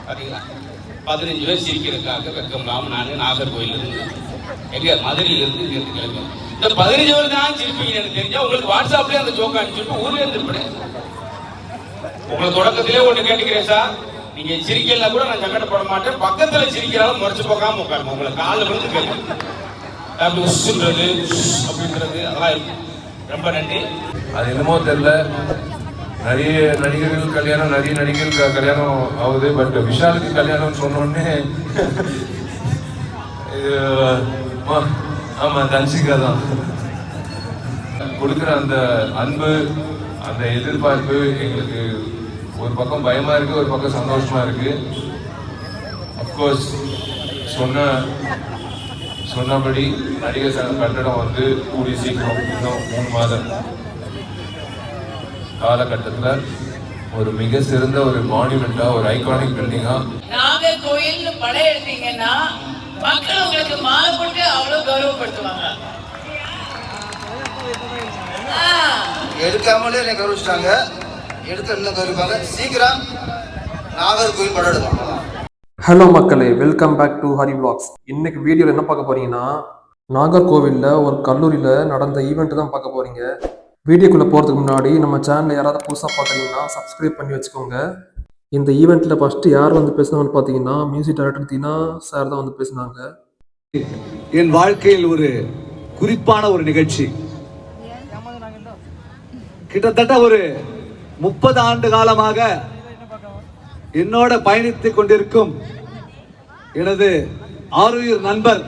பார்த்தீங்களா 15 பேர் சிரிக்கிறதுக்காக வெக்கம் இல்லாமல் நான் நாகர்கோயிலிருந்து எங்க மதுரையிலிருந்து இருந்து கிளம்புவேன். இந்த 15 பேர் தான் சிரிப்பீங்க எனக்கு தெரிஞ்சா உங்களுக்கு வாட்ஸ்அப்லேயே அந்த ஜோக்கா அனுப்பிச்சுட்டு ஊர்ல இருந்துருப்பேன். உங்களை தொடக்கத்திலே ஒன்று கேட்டுக்கிறேன் சார், நீங்க சிரிக்கலாம் கூட நான் சங்கடப்பட மாட்டேன். பக்கத்துல சிரிக்கிறாலும் முறைச்சு போகாம உட்காருங்க. உங்களை காலில் விழுந்து கேட்கும் அப்படி உசுன்றது அப்படின்றது அதெல்லாம் இருக்கும். ரொம்ப நன்றி. அது என்னமோ தெரியல, நிறைய நடிகர்கள் கல்யாணம், நிறைய நடிகர்கள் கல்யாணம் ஆகுது. பட் விஷாலுக்கு கல்யாணம் சொன்னோடனே ஆமா தன்சிகா தான் கொடுக்குற அந்த அன்பு, அந்த எதிர்பார்ப்பு எங்களுக்கு ஒரு பக்கம் பயமா இருக்கு, ஒரு பக்கம் சந்தோஷமா இருக்கு. அப்கோர்ஸ் சொன்னபடி நடிகர் சங்க கட்டடம் வந்து கூடி சீக்கிரம் இன்னும் 3 மாதம் காலகட்டத்தில் ஒரு மிக சிறந்த ஒரு மானுமெண்டா, ஒரு ஐகானிக் பில்டிங்கா நாகர்கோயில் படம் எடுத்தீங்கன்னா மக்கள் உங்களுக்கு மாலை போட்டு அவ்வளவு கௌரவப்படுத்துவாங்க. எடுக்காமலே என்னை கௌரவிச்சிட்டாங்க, எடுத்து என்ன கௌரவிப்பாங்க. சீக்கிரம் நாகர்கோயில் படம் எடுப்பாங்க. ஹலோ மக்களே, welcome back to Hari vlogs. இன்னைக்கு வீடியோவில் என்ன பார்க்க போறீங்கன்னா, நாகர்கோவிலில் ஒரு கல்லூரியில் நடந்த ஈவெண்ட் தான் பார்க்க போறீங்க. வீடியோக்குள்ளே போகிறதுக்கு முன்னாடி நம்ம சேனலை யாராவது புதுசாக பார்க்குறீங்கன்னா சப்ஸ்கிரைப் பண்ணி வச்சுக்கோங்க. இந்த ஈவெண்ட்டில் ஃபஸ்ட்டு யார் வந்து பேசினாங்கன்னு பார்த்தீங்கன்னா, மியூசிக் டைரக்டர் தீனா சார் தான் வந்து பேசினாங்க. என் வாழ்க்கையில் ஒரு குறிப்பான ஒரு நிகழ்ச்சி. கிட்டத்தட்ட ஒரு 30 ஆண்டு காலமாக என்னோட பயணித்துக் கொண்டிருக்கும் எனது ஆருயிர் நண்பர்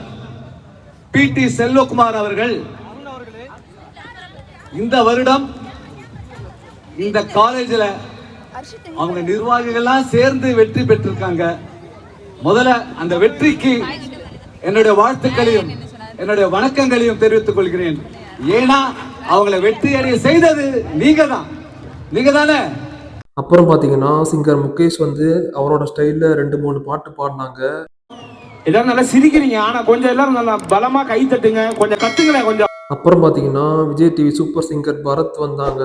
PT செல்வகுமார் அவர்கள் இந்த வருடம் இந்த காலேஜில் அவங்க நிர்வாகிகள்லாம் சேர்ந்து வெற்றி பெற்றிருக்காங்க. முதல்ல அந்த வெற்றிக்கு என்னுடைய வாழ்த்துக்களையும் என்னுடைய வணக்கங்களையும் தெரிவித்துக் கொள்கிறேன். ஏன்னா அவங்களை வெற்றி அடைய செய்தது நீங்க தானே. அப்புறம் பார்த்தீங்கன்னா சிங்கர் முகேஷ் வந்து அவரோட ஸ்டைலில் 2-3 பாட்டு பாடினாங்க. எல்லாரும் நல்லா சிரிக்கிறீங்க, ஆனால் கொஞ்சம் எல்லாரும் நல்லா பலமாக கை தட்டுங்க, கொஞ்சம் கத்துங்களேன் கொஞ்சம். அப்புறம் பார்த்தீங்கன்னா Vijay TV Super Singer Bharath வந்தாங்க.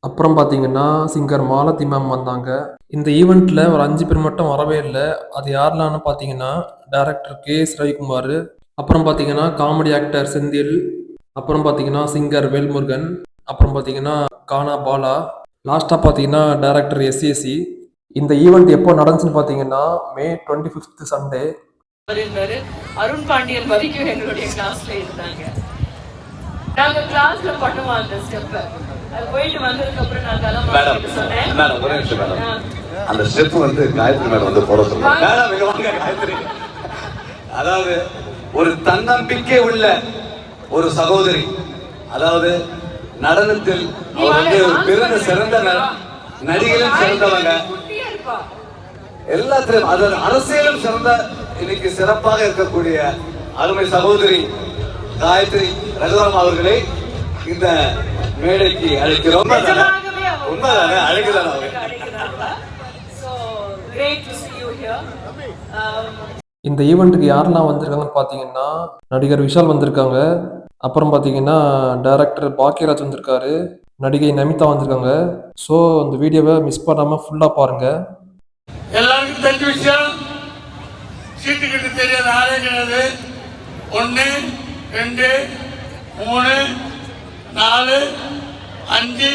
அப்புறம் பார்த்தீங்கன்னா சிங்கர் மாலதி மேம் வந்தாங்க. இந்த ஈவெண்ட்டில் ஒரு 5 பேர் மட்டும் வரவே இல்லை. அது யாரெல்லாம்னு பார்த்தீங்கன்னா, டைரக்டர் KS ரவிக்குமார், அப்புறம் பார்த்தீங்கன்னா காமெடி ஆக்டர் செந்தில், அப்புறம் பார்த்தீங்கன்னா சிங்கர் வேல்முருகன், அப்புறம் பார்த்தீங்கன்னா கானா பாலா, லாஸ்ட்டாக பார்த்தீங்கன்னா டைரக்டர் SAC. இந்த ஈவெண்ட் எப்போ நடந்துச்சுன்னு பார்த்தீங்கன்னா May 25 சண்டே. அருண் பாண்டியன் வரைக்கும் எங்களுடைய கிளாஸ்ல இருந்தாங்க. நாங்க கிளாஸ்ல பண்ணுவோம் அந்த ஸ்டெப். அது போயிட்டு வந்ததுக்கு அப்புறம் நான் அதெல்லாம் சொன்னேன். மேடம் ஒரே நிமிஷம் மேடம், அந்த ஸ்டெப் வந்து காயத்ரி மேடம் வந்து போட சொல்லுங்க. மேடம் காயத்ரி, அதாவது ஒரு தன்னம்பிக்கை உள்ள ஒரு சகோதரி, அதாவது நடனத்தில் அவர் வந்து பிறந்த சிறந்த நடிகையிலும் சிறந்தவங்க, எல்லாத்திலும் அது அரசியலும் சிறந்த இன்னைக்கு சிறப்பாக இருக்கக்கூடிய அருமை சகோதரி காயத்ரி ரகுராம் அவர்களை இந்த மேடைக்கு அழைக்கிறோம். உண்மைதானே, அழைக்கிறார் அவர். இந்த ஈவெண்ட்டுக்கு யாரெல்லாம் வந்திருக்காங்கன்னு பார்த்தீங்கன்னா, நடிகர் விஷால் வந்திருக்காங்க, அப்புறம் பார்த்தீங்கன்னா டைரக்டர் பாக்கியராஜ் வந்திருக்காரு, நடிகை நமிதா வந்திருக்காங்க. ஸோ அந்த வீடியோவை மிஸ் பண்ணாமல் ஃபுல்லாக பாருங்கள். எல்லாருக்கும் தெரிஞ்ச விஷயம், சீட்டு கிட்ட தெரியாத ஆளே கிடையாது. 1 2 3 4 5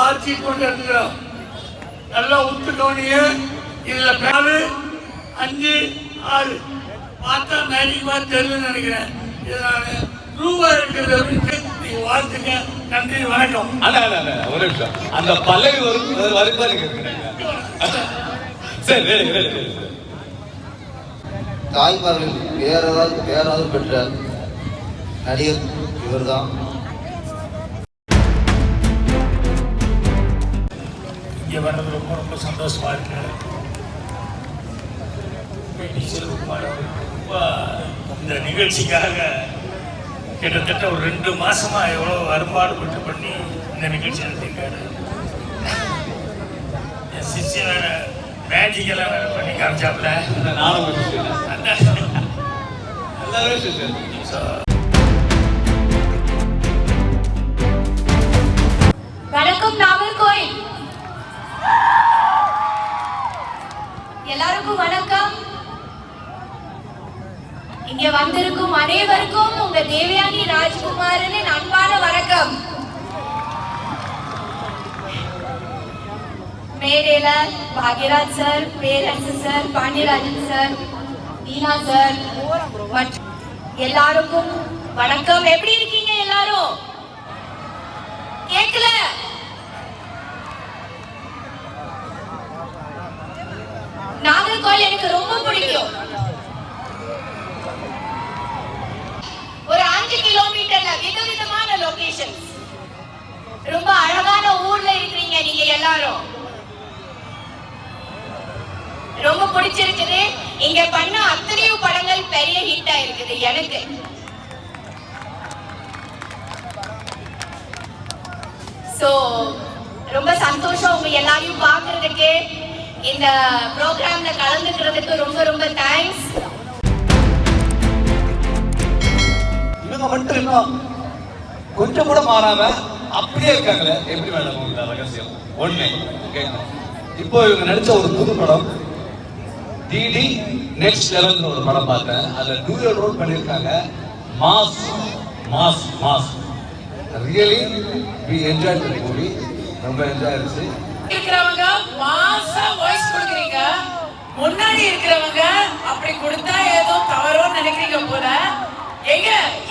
6 சீட் கொண்டு எடுத்துக்கிறோம். நல்லா உத்து கவனிங்க. இதுல 4 5 6 பார்த்தா நடிகமா தெரியுதுன்னு நினைக்கிறேன். இதனால ரூபாய் இருக்கிறது அப்படின்னு நீங்க வாழ்த்துங்க. நன்றி, வணக்கம். ஒரு நிமிஷம், அந்த பல்லவி வருப்பாரு. சரி, தாய்மார்கள் பேராவது பெற்ற நடிகர் இவர்தான். இங்கே வர்றது ரொம்ப ரொம்ப சந்தோஷமா இருக்கு. PT செல்வகுமார் ரொம்ப இந்த நிகழ்ச்சிக்காக கிட்டத்தட்ட ஒரு 2 மாசமா எவ்வளோ அரும்பாடுபட்டு பண்ணி இந்த நிகழ்ச்சி நடத்திருக்காரு. என் சிஷியனோட மேஜிக் எல்லாம் பண்ணி காமிச்சாப்ல. வணக்கம் நாகர்கோயில். எல்லாருக்கும் வணக்கம். இங்க வந்திருக்கும் அனைவருக்கும் உங்க தேவயானி ராஜ்குமாரின் அன்பான வணக்கம். மேடையில பாக்யராஜ் சார், பேரரசு சார், பாண்டியராஜன் சார், வீணா சார் மற்றும் எல்லாருக்கும் வணக்கம். எப்படி இருக்கீங்க எல்லாரும்? கேட்கல? நாகர்கோவில் எனக்கு ரொம்ப பிடிக்கும். ஒரு 5 கிலோமீட்டர்ல விதவிதமான லொகேஷன்ஸ், ரொம்ப அழகான ஊர்ல இருக்கிறீங்க நீங்க எல்லாரும். ரொம்ப பிடிச்சிருக்குது. இங்க பண்ண அத்தனையோ படங்கள் பெரிய ஹிட் ஆயிருக்குது எனக்கு. சோ ரொம்ப சந்தோஷம் உங்க எல்லாரையும் பாக்குறதுக்கு. இந்த ப்ரோக்ராம்ல கலந்துக்கிறதுக்கு ரொம்ப ரொம்ப தேங்க்ஸ். இவங்க மட்டும் இன்னும் கொஞ்சம் கூட மாறாம அப்படியே இருக்காங்களே, எப்படி மேடம் உங்களுக்கு ரகசியம்? ஒண்ணு கேட்கணும். இப்போ இவங்க நடிச்ச ஒரு புது படம் டிடி நெக்ஸ்ட் லெவல்னு ஒரு படம் பார்த்தேன். அதுல டூயல் ரோல் பண்ணியிருக்காங்க. Mass mass mass. Really we enjoy the movie. ரொம்ப என்ஜாய் ஆயிடுச்சு. இருக்கிறவங்க மாசா வாய்ஸ் கொடுக்குறீங்க, முன்னாடி இருக்கிறவங்க அப்படி கொடுத்தா ஏதோ தவறோன்னு நினைக்கிறீங்க போல. எங்க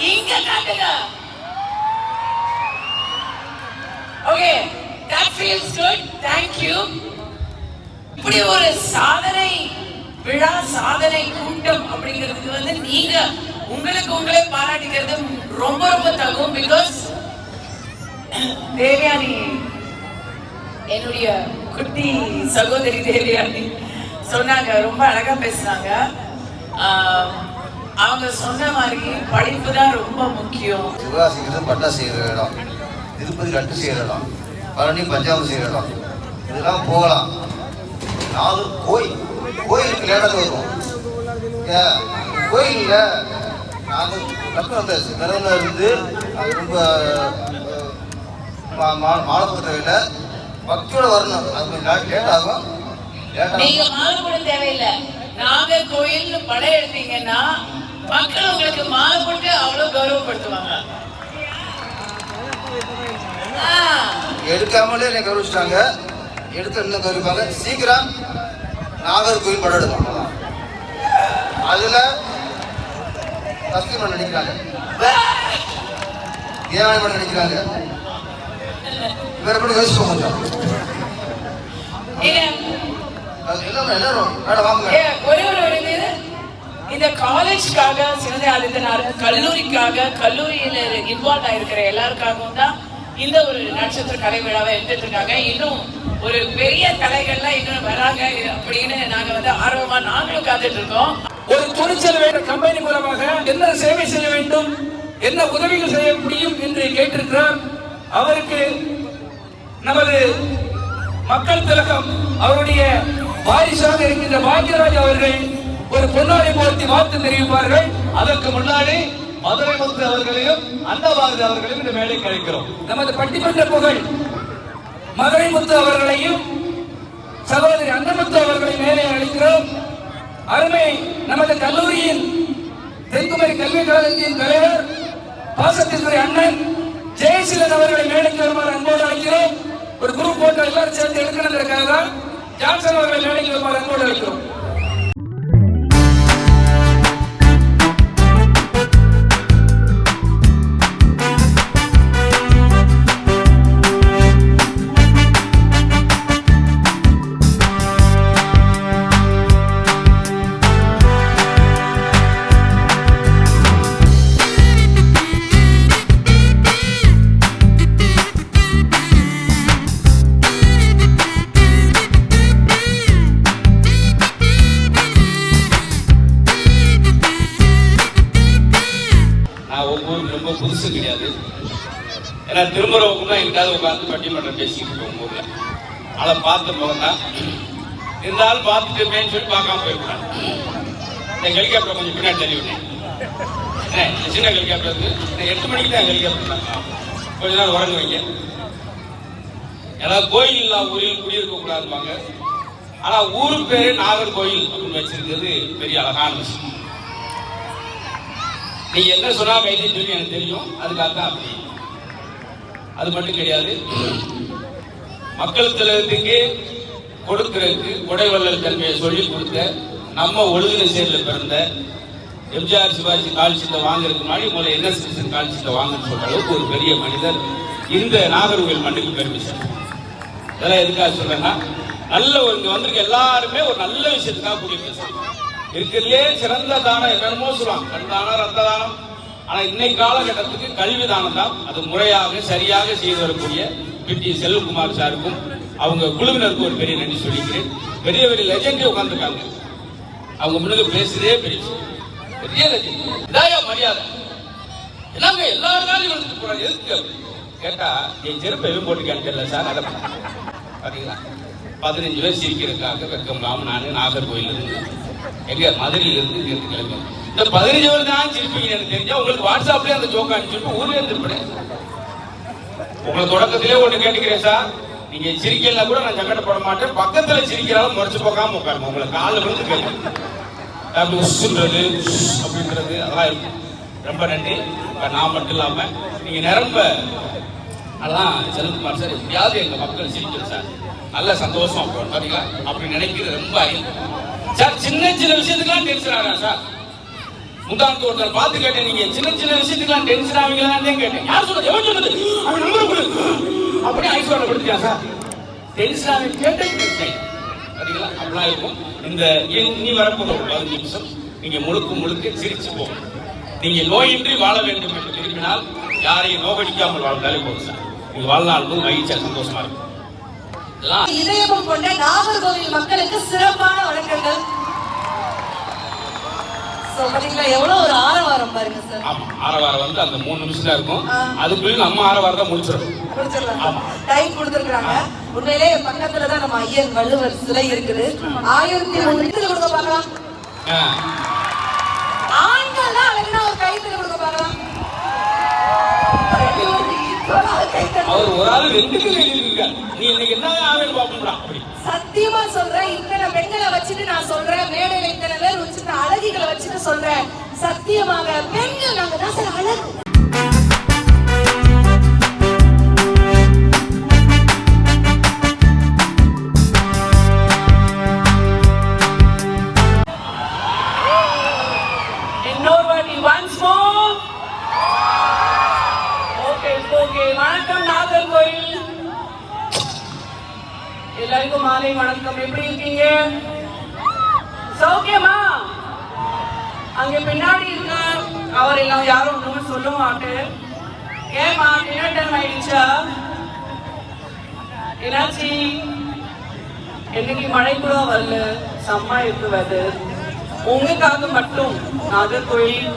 இங்க காட்டுங்க. Okay, that feels good. Thank you. இப்படி ஒரு சாதனை விழா, சாதனை கூட்டம் அப்படிங்கிறதுக்கு வந்து நீங்க உங்களுக்கு உங்களே பாராட்டிக்கிறது ரொம்ப ரொம்ப தகும். பிகாஸ் தேவயானி, என்னுடைய குட்டி சகோதரி தேவயானி சொன்னாங்க, ரொம்ப அழகா பேசினாங்க. அவங்க சொன்ன மாதிரி படிப்பு தான் ரொம்ப முக்கியம். சிவகாசிங்கிறது பட்டா செய்கிற இடம், திருப்பதி லட்டு செய்கிற இடம், பழனி பஞ்சாபம் செய்கிற இடம், இதெல்லாம் போகலாம். 4 கோயிலுக்கு லேட்டாக வருவோம். கோயிலில் நாங்கள் கட்டு வந்தாச்சு. கடவுள இருந்து ரொம்ப மாலப்பட்ட பக்தியோட வரணும். அது கொஞ்சம் லேட் ஆகும். நீங்க மாலை போட தேவையில்லை. நாகர்கோயில் படம் எடுத்தீங்கன்னா மக்கள் உங்களுக்கு மாலை போட்டு அவ்வளவு கௌரவப்படுத்துவாங்க. எடுக்காமலே என்னை கௌரவிச்சிட்டாங்க. எடுத்து இன்னும் கௌரவிப்பாங்க. சீக்கிரம் நாகர்கோயில் படம் எடுக்கணும். அதுல கஸ்தூரி நடிக்கிறாங்க, ஏன் நடிக்கிறாங்க. வேற எப்படி யோசிச்சு கொஞ்சம் இந்த காலேஜ்காக, சிறந்த ஆதித்தனார் கல்லூரிக்காக, கல்லூரியில இன்வால்வ் ஆயிருக்கிற எல்லாருக்காகவும் தான் இந்த ஒரு நட்சத்திர கலை விழாவை எடுத்துட்டு இருக்காங்க. இன்னும் ஒரு பெரிய கலைகள்லாம் இன்னும் வராங்க அப்படின்னு நாங்க வந்து ஆர்வமா நாங்களும் காத்துட்டு இருக்கோம். ஒரு துணிச்சல் வேண்ட கம்பெனி மூலமாக என்ன சேவை செய்ய வேண்டும், என்ன உதவிகள் செய்ய முடியும் என்று கேட்டிருக்கிறார். அவருக்கு நமது மக்கள் திலகம் அவருடைய வாரிசாக இருக்கின்ற பாக்யராஜ் அவர்கள் ஒரு பொன்னாடை போர்த்தி வாழ்த்து தெரிவிப்பார்கள். அதற்கு முன்னாடி மதுரை முத்து அவர்களையும் அன்னபாரதி அவர்களையும் இந்த மேடை கழிக்கிறோம். நமது பட்டிமன்ற புகழ் மதுரை முத்து அவர்களையும் சகோதரி அன்னமுத்து அவர்களை மேலே அழைக்கிறோம். அருமை நமது கல்லூரியின் தென்குமரி கல்விக் கழகத்தின் தலைவர் பாசத்திற்குரிய அண்ணன் ஜெயசீலன் அவர்களை மேடைக்கு வருமாறு அன்போடு அழைக்கிறோம். ஒரு குரூப் போட்டோ எல்லாரும் சேர்ந்து எடுக்கணுங்கிறதுக்காக தான் ஜான்சன் அவர்களை மேடைக்கு வருமாறு அன்போடு அழைக்கிறோம். ரொம்ப புதுசு கிடையாது. ஏன்னா திரும்புறவங்க எங்கிட்டாவது உட்காந்து பட்டிமன்றம் பேசிக்கிட்டு இருக்கோம் ஊர்ல. அதை பார்த்த முகம் தான் இருந்தாலும் பார்த்துட்டுமேன்னு சொல்லி பார்க்காம போயிருக்காங்க. இந்த ஹெலிகாப்டர் கொஞ்சம் பின்னாடி தள்ளி விட்டேன். சின்ன ஹெலிகாப்டர் இருக்கு. 8 மணிக்கு தான் ஹெலிகாப்டர். கொஞ்ச நேரம் உறங்க வைங்க. ஏதாவது கோயில் இல்லா ஊரில் குடியிருக்க கூடாதுவாங்க. ஆனா ஊரு பேரு நாகர்கோயில் அப்படின்னு வச்சிருக்கிறது பெரிய அழகான விஷயம். நீங்க என்ன சொன்னா கைது சொல்லி எனக்கு தெரியும், அதுக்காக தான் அப்படி. அது மட்டும் கிடையாது, மக்கள் தலைவருக்கு கொடுக்கிறதுக்கு கொடைவள்ளல் தன்மையை சொல்லி கொடுத்த நம்ம ஒழுங்கின சேர்ல பிறந்த எம்ஜிஆர் சிவாஜி கால் சீட்டை வாங்குறதுக்கு முன்னாடி முதல்ல என்எஸ்எஸ் கால் சீட்டை வாங்கன்னு சொல்ற அளவுக்கு ஒரு பெரிய மனிதர் இந்த நாகர்கோவில் மண்ணுக்கு பெருமிஷன். இதெல்லாம் எதுக்காக சொல்றேன்னா, நல்ல ஒரு இங்க வந்திருக்க எல்லாருமே ஒரு நல்ல விஷயத்துக்காக கூடிய பேசுறாங்க. இருக்கிறதுலே சிறந்த தானம் என்னமோ சொல்லுவாங்க, கண் தானம், ரத்த தானம். ஆனா இன்னைக்கு காலகட்டத்துக்கு கல்வி தானம் தான் அது முறையாக சரியாக செய்து வரக்கூடிய பிடி செல்வகுமார் சாருக்கும் அவங்க குழுவினருக்கும் ஒரு பெரிய நன்றி சொல்லிக்கிறேன். பெரிய பெரிய லெஜெண்டே உட்கார்ந்துருக்காங்க, அவங்க முன்னுக்கு பேசுறதே பெரிய பெரிய லெஜெண்ட். இதாயா மரியாதை என்னங்க எல்லாரும் வந்துட்டு போறாங்க, எதுக்கு கேட்டா என் செருப்பை எதுவும் போட்டுக்கான்னு தெரியல சார். அதை பாத்தீங்களா, 15 பேர் சிரிக்கிறதுக்காக வெக்கம் இல்லாம நானு நாகர்கோயில் இருந்து எங்க மதுரையில இருந்து இங்க கிளம்பி இந்த 15 பேர் தான் சிரிப்பீங்க எனக்கு தெரிஞ்சா உங்களுக்கு வாட்ஸ்அப்லயே அந்த ஜோக்கா அனுப்பிச்சுட்டு ஊர்ல இருந்துருப்பேன். உங்களை தொடக்கத்திலே ஒண்ணு கேட்டுக்கிறேன் சார், நீங்க சிரிக்கலாம் கூட நான் சங்கடப்பட மாட்டேன், பக்கத்துல சிரிக்கிறாலும் முறைச்சு போக்காம உட்காருங்க, உங்களை காலில் விழுந்து கேட்கும் அப்படி உசுன்றது அப்படின்றது அதெல்லாம் இருக்கும். ரொம்ப நன்றி. நான் மட்டும் இல்லாம நீங்க நிரம்ப அதான் செல்வகுமார் சார் எப்படியாவது எங்க மக்கள் சிரிக்கணும் சார், நல்ல சந்தோஷம் அப்போ பாத்தீங்களா அப்படி நினைக்கிறது ரொம்ப அறிவு சார். சின்ன சின்ன விஷயத்துக்குலாம் டென்ஷன் ஆகலாம் சார். முந்தானத்து ஒருத்தர் பார்த்து கேட்டேன், நீங்க சின்ன சின்ன விஷயத்துக்குலாம் டென்ஷன் ஆவீங்களான்னு கேட்டேன். யார் சொல்றது, எவன் சொல்றது, அவன் நம்பர் கொடு அப்படியே ஐஸ்வர்ல கொடுத்துட்டா சார். டென்ஷன் ஆகி கேட்டேன் பாத்தீங்களா அப்படிலாம் இருக்கும். இந்த இனி வரப்போற 15 நிமிஷம் நீங்க முழுக்க சிரிச்சு போகும். நீங்க நோயின்றி வாழ வேண்டும் என்று விரும்பினால் யாரையும் நோகடிக்காமல் வாழ்ந்தாலே போதும் சார். நீங்க வாழ்நாள் போது மகிழ்ச்சியா சந்தோஷமா இருக்கும். இதயமும் கொண்ட நாகர்கோவில் மக்களுக்கு சிறப்பான வணக்கங்கள். எவ்வளவு ஒரு ஆரவாரம் பாருங்க சார். ஆமா, ஆரவாரம் வந்து அந்த 3 நிமிஷம் தான் இருக்கும், அதுக்குள்ள நம்ம ஆரவாரம் தான் முடிச்சிடலாம். டைம் கொடுத்துருக்காங்க. உண்மையிலே பக்கத்துல தான் நம்ம ஐயன் வள்ளுவர் சிலை இருக்குது. 1300 கொடுக்க பார்க்கலாம். ஆண்கள் தான் அழகுனா ஒரு கைத்துல கொடுக்க பார்க்கலாம். அவர் ஒரு ஆள் 2 கை எழுதிருக்காரு. நீ இன்னைக்கு என்ன ஆவேன்னு பாப்போம்டா. சத்தியமா சொல்றேன், இத்தனை பெண்களை வச்சுட்டு நான் சொல்றேன், மேடையில இத்தனை பேர் வச்சுட்டு அழகிகளை வச்சுட்டு சொல்றேன், சத்தியமாக பெண்கள் நாங்க தான் சார் அழகு. இன்னொரு வாட்டி once more. ஓகே வணக்கம் நாகர்கோயில் எல்லாருக்கும் மாலை வணக்கம். எப்படி இருக்கீங்க, சௌக்கியமா? அங்க பின்னாடி இருக்க அவர் எல்லாம் யாரும் ஒண்ணுமே சொல்ல மாட்டேன். ஏமா டின்னர் டைம் ஆயிடுச்சா? என்னாச்சு? என்னைக்கு மழை கூட வரல, செம்ம இருக்கு வெதர். உங்களுக்காக மட்டும் நாகர்கோயில்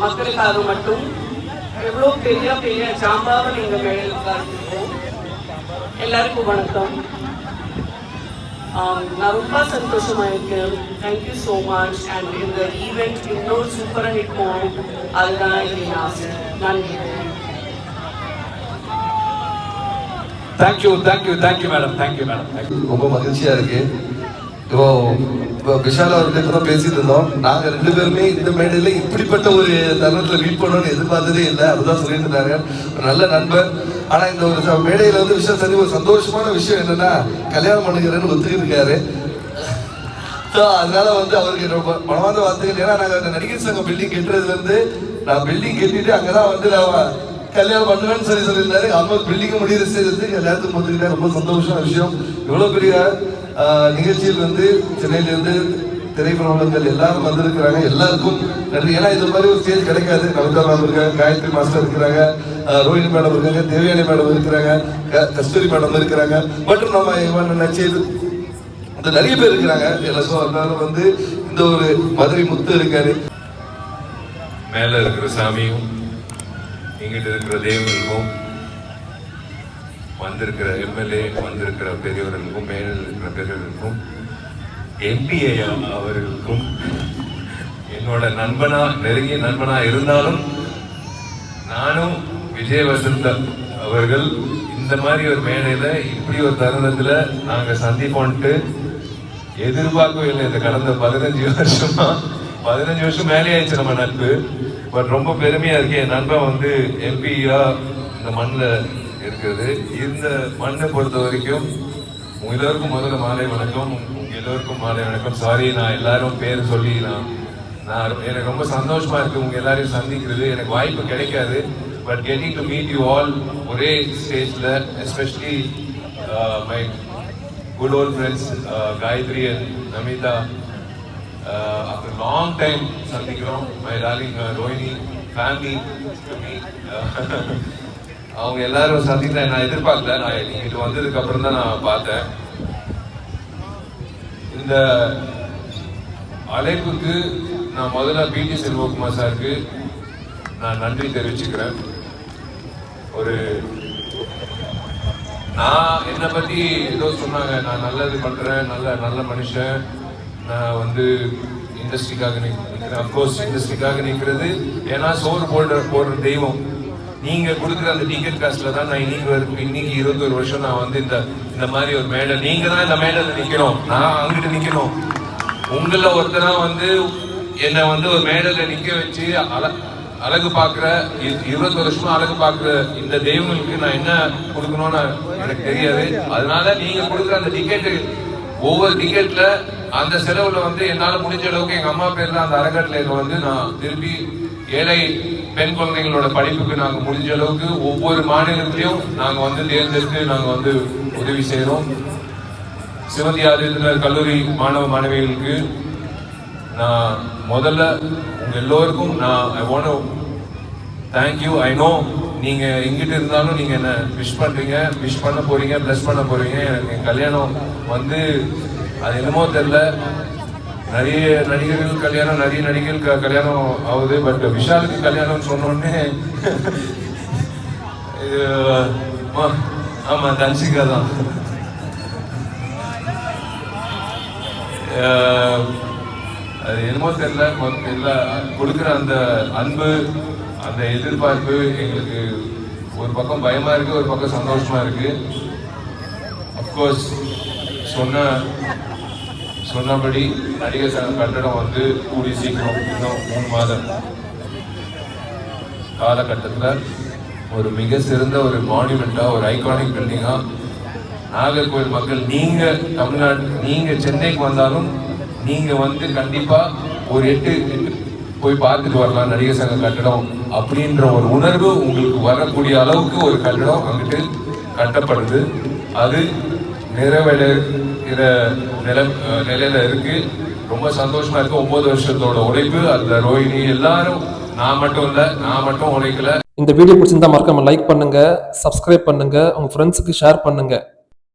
மக்களுக்காக மட்டும் எவ்வளோ பெரிய பெரிய சாம்பாவை நீங்க மேடையில் உட்கார்ந்துருக்கோம். எல்லாருக்கும் வணக்கம். நான் ரொம்ப சந்தோஷமா இருக்கேன். Thank you so much. அண்ட் இந்த ஈவெண்ட் இன்னொரு சூப்பராக இருக்கும், அதுதான் என் ஆசை. நன்றி. Thank you madam. ரொம்ப மகிழ்ச்சியா இருக்கு. இப்போ விஷால் அவர்கிட்ட இப்பதான் பேசிட்டு இருந்தோம். நாங்க 2 பேருமே இந்த மேடையில இப்படிப்பட்ட ஒரு தருணத்துல மீட் பண்ணணும்னு எதிர்பார்த்ததே இல்லை. அதுதான் சொல்லிட்டு இருந்தாங்க, நல்ல நண்பர். ஆனா இந்த ஒரு மேடையில வந்து விஷயம் சரி, ஒரு சந்தோஷமான விஷயம் என்னன்னா கல்யாணம் பண்ணுகிறேன்னு ஒத்துக்கிட்டு இருக்காரு. அதனால வந்து அவருக்கு ரொம்ப மனமார்ந்த வார்த்தைகள். ஏன்னா நாங்க நடிகர் சங்கம் பில்டிங் கட்டுறதுல இருந்து நான் பில்டிங் கட்டிட்டு அங்கதான் வந்து நான் கல்யாணம் பண்ணுவேன்னு சொல்லியிருந்தாரு. அவங்க பில்டிங் முடிகிற ஸ்டேஜ் கல்யாணத்துக்கு ஒத்துக்கிட்டேன். ரொம்ப சந்தோஷமான விஷயம். இவ்வளவு பெரிய நிகழ்ச்சியில் வந்து சென்னையிலிருந்து திரைப்படங்கள் எல்லாரும் வந்திருக்கிறாங்க. எல்லாருக்கும் நன்றி. ஏன்னா இது மாதிரி ஒரு ஸ்டேஜ் கிடைக்காது. நமிதா மேம் இருக்காங்க, காயத்ரி மாஸ்டர் இருக்கிறாங்க, ரோஹிணி மேடம் இருக்காங்க, தேவயானி மேடம் இருக்கிறாங்க, கஸ்தூரி மேடம் இருக்கிறாங்க, மற்றும் நம்ம நச்சேது நிறைய பேர் இருக்கிறாங்க. அதனால வந்து இந்த ஒரு மதுரை முத்து இருக்காரு. மேல இருக்கிற சாமியும் இங்கிட்ட இருக்கிற தேவர்களுக்கும் வந்திருக்கிற எம்எல்ஏ வந்திருக்கிற பெரியவர்களுக்கும் மேலில் இருக்கிற பெரியவர்களுக்கும் எம்பிஏ அவர்களுக்கும் என்னோட நெருங்கிய நண்பனா இருந்தாலும் நானும் விஜய் வசந்த் அவர்கள் இந்த மாதிரி ஒரு மேடையில இப்படி ஒரு தருணத்துல நாங்க சந்திப்போன்ட்டு எதிர்பார்க்கவே இல்லை. இந்த கடந்த 15 வருஷம் மேலே ஆயிடுச்சு நம்ம நட்பு. பட் ரொம்ப பெருமையா இருக்கு, என் நண்பன் வந்து எம்பியா இந்த மண்ணில் இருக்கிறது. இந்த மண்ணை பொறுத்த வரைக்கும் உங்க எல்லோருக்கும் முதல்ல மாலை வணக்கம். உங்க எல்லோருக்கும் மாலை வணக்கம். சாரி, நான் எல்லாரும் பேர் சொல்லி நான் எனக்கு ரொம்ப சந்தோஷமா இருக்கு உங்க எல்லாரையும் சந்திக்கிறது. எனக்கு வாய்ப்பு கிடைக்காது. But getting to meet you all ஒரே ஸ்டேஜ்ல, especially my good old friends Gayathri and Namitha, after long time சந்திக்கிறோம். My darling Rohini family to me. அவங்க எல்லாரும் சந்திக்கிறேன் நான் எதிர்பார்க்கல. நான் இங்கிட்டு வந்ததுக்கு அப்புறம் தான் நான் பார்த்தேன். இந்த அழைப்புக்கு நான் முதல்ல பிடி செல்வகுமார் சாருக்கு நான் நன்றி தெரிவிச்சுக்கிறேன். நான் என்னை பத்தி ஏதோ சொன்னாங்க, நான் நல்லது பண்றேன், நல்ல மனுஷன், நான் வந்து இண்டஸ்ட்ரிக்காக நிற்கிறேன். அப்கோர்ஸ் இண்டஸ்ட்ரிக்காக நிற்கிறது ஏன்னா சோறு போடுற தெய்வம். நீங்க கொடுக்குற அந்த டிக்கெட் காசுல தான் நான் இன்னைக்கு 21 வருஷம் நான் வந்து இந்த மாதிரி ஒரு மேடை, நீங்க தான் இந்த மேடையில் நிக்கணும், நான் அங்கிட்டு நிக்கணும். உங்கள ஒருத்தனா வந்து என்னை வந்து ஒரு மேடையில் நிக்க வச்சு அழகு பார்க்குற 20 வருஷமா அழகு பார்க்குற இந்த தெய்வங்களுக்கு நான் என்ன கொடுக்கணும்னு எனக்கு தெரியாது. அதனால நீங்க கொடுக்குற அந்த டிக்கெட்டு, ஒவ்வொரு டிக்கெட்ல அந்த செலவுல வந்து என்னால முடிஞ்ச அளவுக்கு எங்க அம்மா பேர்ல அந்த அறக்கட்டளையில வந்து நான் திருப்பி ஏழை பெண் குழந்தைங்களோட படிப்புக்கு நாங்க முடிஞ்ச அளவுக்கு ஒவ்வொரு மாநிலத்திலையும் நாங்க வந்து தேர்ந்தெடுத்து நாங்க வந்து உதவி செய்யறோம். சிவந்தி ஆதித்தனர் கல்லூரி மாணவ மாணவிகளுக்கு நான் முதல்ல உங்க எல்லோருக்கும் நான் I want to thank you. I know நீங்க எங்கிட்ட இருந்தாலும் நீங்க என்ன விஷ் பண்றீங்க, விஷ் பண்ண போறீங்க, பிளஸ் பண்ண போறீங்க. எனக்கு என் கல்யாணம் வந்து அது என்னமோ தெரியல, நிறைய நடிகர்கள் கல்யாணம், நிறைய நடிகர்கள் கல்யாணம் ஆகுது. பட் விஷாலுக்கு கல்யாணம் சொன்னோடனே இது ஆமா தன்சிகா தான். அது என்னமோ தெரியல, கொடுக்குற அந்த அன்பு, அந்த எதிர்பார்ப்பு எங்களுக்கு ஒரு பக்கம் பயமா இருக்கு, ஒரு பக்கம் சந்தோஷமா இருக்கு. அப்கோர்ஸ் சொன்னபடி நடிகர் சங்க கட்டடம் வந்து கூடி சீக்கிரம் இன்னும் 3 மாதம் காலகட்டத்தில் ஒரு மிக சிறந்த ஒரு மான்யூமெண்டா, ஒரு ஐகானிக் பில்டிங்கா நாகர்கோவில் மக்கள், நீங்க தமிழ்நாடு, நீங்க சென்னைக்கு வந்தாலும் நீங்க வந்து கண்டிப்பா ஒரு 8 போய் பார்த்துட்டு வரலாம் நடிகர் சங்க கட்டடம் அப்படின்ற ஒரு உணர்வு உங்களுக்கு வரக்கூடிய அளவுக்கு ஒரு கட்டடம் அங்கிட்டு கட்டப்படுது. அது நிறைவேறுகிற நிலையில இருக்கு. ரொம்ப சந்தோஷமா இருக்கு. 9 வருஷத்தோட உழைப்பு, அதுல ரோஹினி எல்லாரும், நான் மட்டும் உழைக்கல. இந்த வீடியோ பிடிச்சிருந்தா மறக்காம லைக் பண்ணுங்க, சப்ஸ்கிரைப் பண்ணுங்க, உங்க ஃப்ரெண்ட்ஸுக்கு ஷேர் பண்ணுங்க.